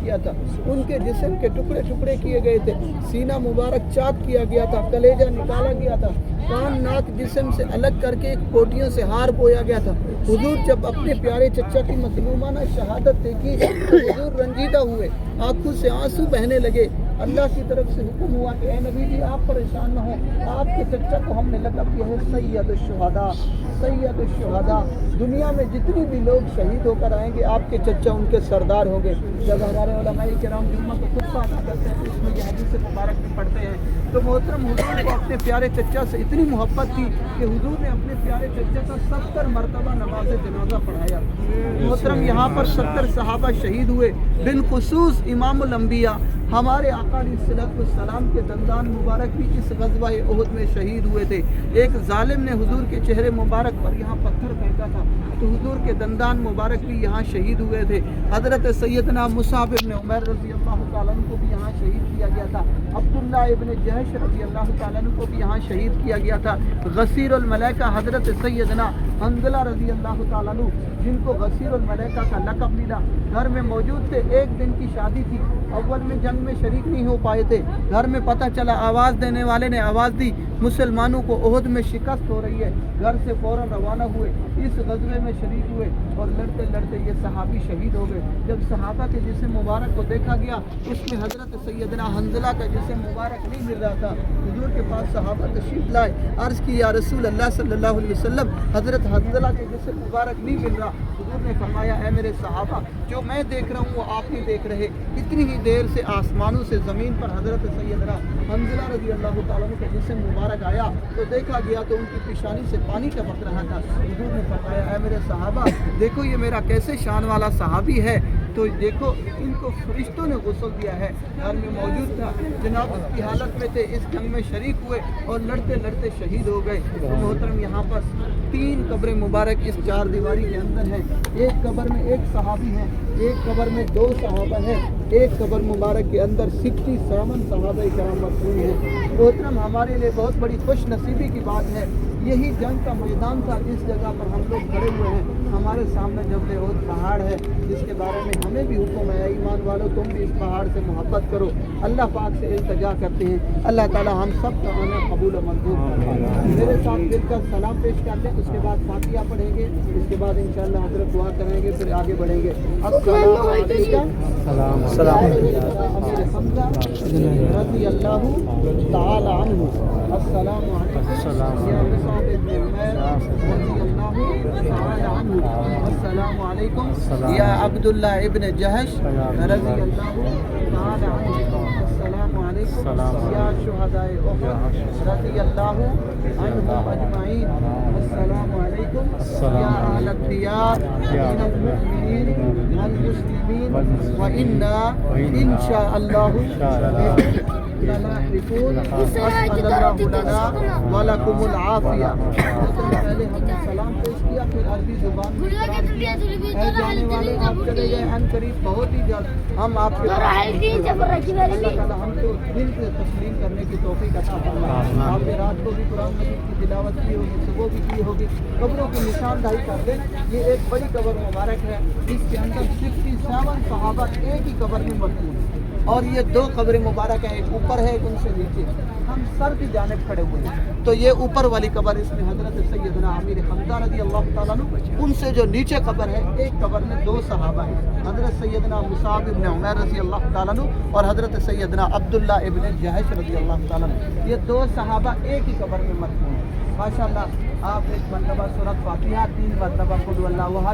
کیا تھا، ان کے جسم کے ٹکڑے ٹکڑے کیے گئے تھے، سینہ مبارک چاک کیا گیا تھا، کلیجہ نکالا گیا تھا، کان ناک جسم سے الگ کر کے پوٹیوں سے ہار بویا گیا تھا۔ حضور جب اپنے پیارے چچا کی مظلومانہ شہادت دیکھی تو حضور رنجیدہ ہوئے، آنکھوں سے آنسو بہنے لگے۔ اللہ کی طرف سے حکم ہوا کہ اے نبی جی آپ پریشان نہ ہوں، آپ کے چچا کو ہم نے لقب دیا ہے سید الشہداء، سید الشہداء۔ دنیا میں جتنی بھی لوگ شہید ہو کر آئیں گے آپ کے چچا ان کے سردار ہوں گے۔ جب ہمارے علماء کرام جمعہ کو خطبہ ادا کرتے ہیں تو اس میں یہ حدیث مبارک بھی پڑھتے ہیں، تو محترم حضور کو اپنے پیارے چچا سے اتنی محبت تھی کہ حضور نے اپنے پیارے چچا کا 70 مرتبہ نماز جنازہ پڑھایا۔ محترم یہاں پر 70 صحابہ شہید ہوئے، بالخصوص امام الانبیاء ہمارے آقا علیہ السلام کے دندان مبارک بھی اس غزوہ احد میں شہید ہوئے تھے۔ ایک ظالم نے حضور کے چہرے مبارک پر یہاں پتھر پھینکا تھا تو حضور کے دندان مبارک بھی یہاں شہید ہوئے تھے۔ حضرت سیدنا مصعب ابن عمیر رضی اللہ تعالیٰ عنہ کو بھی یہاں شہید کیا گیا تھا، عبداللہ ابن جہش رضی اللہ تعالیٰ عنہ کو بھی یہاں شہید کیا گیا تھا۔ غسیر الملائکہ حضرت سیدنا حنظلہ رضی اللہ تعالیٰ عنہ جن کو غسیر الملائکہ کا لقب ملا، گھر میں موجود تھے، ایک دن کی شادی تھی، اول میں جنگ میں شریک نہیں ہو پائے تھے، گھر میں پتہ چلا، آواز دینے والے نے آواز دی مسلمانوں کو احد میں شکست ہو رہی ہے، گھر سے فوراً روانہ ہوئے، اس غزوے میں شریک ہوئے اور لڑتے لڑتے یہ صحابی شہید ہو گئے۔ جب صحابہ کے جسم مبارک کو دیکھا گیا اس میں حضرت سیدنا حنظلہ کا جسم مبارک نہیں مل رہا تھا۔ حضور کے پاس صحابہ تشریف لائے، عرض کی یا رسول اللہ صلی اللہ علیہ وسلم حضرت حنظلہ کے جسم مبارک نہیں مل رہا۔ حضور نے فرمایا اے میرے صحابہ، جو میں دیکھ رہا ہوں وہ آپ نہیں دیکھ رہے۔ اتنی ہی دیر سے آسمانوں سے زمین پر حضرت سیدنا حنظلہ رضی اللہ تعالیٰ عنہ کا جسم مبارک آیا تو دیکھا گیا تو ان کی پیشانی سے پانی ٹپک رہا تھا۔ حضور نے فرمایا اے میرے صحابہ، دیکھو یہ میرا کیسے شان والا صحابی ہے، تو دیکھو ان کو فرشتوں نے غسل دیا ہے۔ گھر میں موجود تھا، جناب اس کی حالت میں تھے، اس جنگ میں شریک ہوئے اور لڑتے لڑتے شہید ہو گئے۔ تو محترم یہاں پر 3 قبریں مبارک اس 4 دیواری کے اندر ہیں، ایک قبر میں 1 صحابی ہے، ایک قبر میں 2 صحابہ ہیں، ایک قبر مبارک کے اندر 67 صحابہ کرام مدفون ہیں۔ محترم ہمارے لیے بہت بڑی خوش نصیبی کی بات ہے، یہی جنگ کا میدان تھا جس جگہ پر ہم لوگ کھڑے ہوئے ہیں۔ ہمارے سامنے جبل احد پہاڑ ہے جس کے بارے میں ہمیں بھی حکم ہے ایمان والو تم بھی اس پہاڑ سے محبت کرو۔ اللہ پاک سے التجا کرتے ہیں اللہ تعالی ہم سب کا آنا قبول و منظور فرمائے۔ میرے ساتھ مل کر سلام پیش کر لیں، اس کے بعد فاتحہ پڑھیں گے، اس کے بعد انشاءاللہ حضرت دعا کریں گے، پھر آگے بڑھیں گے۔ السلام علیکم امیر حمزہ رضی اللہ تعالی عنہ، السلام علیکم یا مصعب ابن عمیر رضی اللہ تعالی عنہ، السلام علیکم یا عبداللہ ابن جہش رضی اللہ تعالی عنہ، السلام علیکم یا شہداء احد رضی اللہ عنہم اجمعین، السلام علیکم یا اہل الدیار من المؤمنین والمسلمین وإنا إن شاء الله للاحقون، اسأل اللہ لنا ولکم العافیہ۔ پہلے ہم نے سلام پیش کیا، پھر عربی زبان میں اے جانے والے آپ چلے گئے ان قریب بہت ہی جلد ہم آپ کے اللہ تعالیٰ ہم کو دل سے تسلیم کرنے کی توفیق عطا فرمائے۔ آپ نے رات کو بھی قرآن مجید کی تلاوت کی ہوگی، صبح بھی کی ہوگی، قبروں کی نشاندہی کر دیں۔ یہ ایک بڑی قبر مبارک ہے، اس کے اندر 67 صحابہ ایک ہی قبر میں مدفون ہیں، اور یہ 2 قبریں مبارک ہیں، ایک اوپر ہے ایک ان سے نیچے، ہم سر کی جانب کھڑے ہوئے ہیں۔ تو یہ اوپر والی قبر اس میں حضرت سیدنا امیر حمزہ رضی اللہ تعالیٰ عنہ، ان سے جو نیچے قبر ہے ایک قبر میں 2 صحابہ ہیں، حضرت سیدنا مصعب ابن عمیر رضی اللہ تعالیٰ عنہ اور حضرت سیدنا عبداللہ ابن جہش رضی اللہ تعالیٰ عنہ، یہ 2 صحابہ ایک ہی قبر میں مدفون ہیں۔ ماشاءاللہ آپ ایک مرتبہ سورۃ فاتحہ، 3 مرتبہ قل ہو اللہ احد